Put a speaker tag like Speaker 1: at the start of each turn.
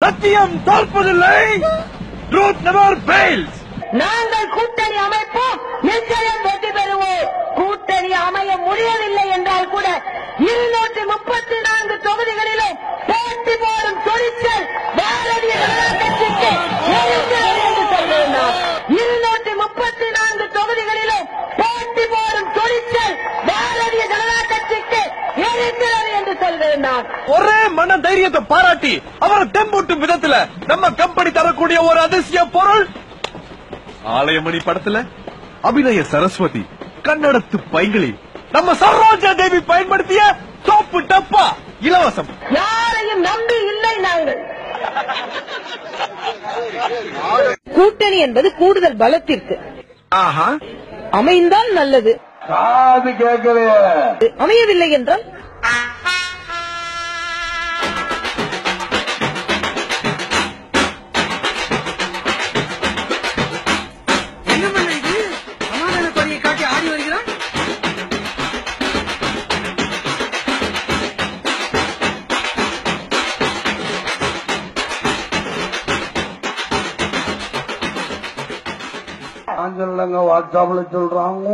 Speaker 1: சத்தியம் தோற்பதில்லை. Truth never fails.
Speaker 2: நாங்கள் கூட்டணி அமைப்போம், நிச்சயம் வெற்றி பெறுவோம். கூட்டணி அமைய முடியவில்லை என்றால் கூட 234 தொகுதிகளிலும் போட்டி போடும் துணிச்சல் பாரதிய ஜனதா கட்சிக்கு இருக்கிறது என்று சொல்கிறார். 234 தொகுதிகளிலும் போட்டி போடும் துணிச்சல் பாரதிய ஜனதா கட்சிக்கு இருக்கிறது என்று சொல்கிறார்.
Speaker 1: ஒரே மன தைரியத்தை பாராட்டி அவரை தெம்பூட்டும் விதத்துல நம்ம கம்பெனி தரக்கூடிய ஒரு அதிசய பொருள் ஆலயமணி படத்துல அபிநய சரஸ்வதி, கன்னடத்து பைங்கிளி, நம்ம சரோஜா தேவி பயன்படுத்திய சோப்பு டப்பா இலவசம்.
Speaker 2: யாரையும் நம்பி இல்லை நாங்கள். கூட்டணி என்பது கூடுதல் பலத்திற்கு அமைந்தால் நல்லது, அமையவில்லை என்றால்
Speaker 3: வாட்ஸ்அப்ல சொல்றாங்க.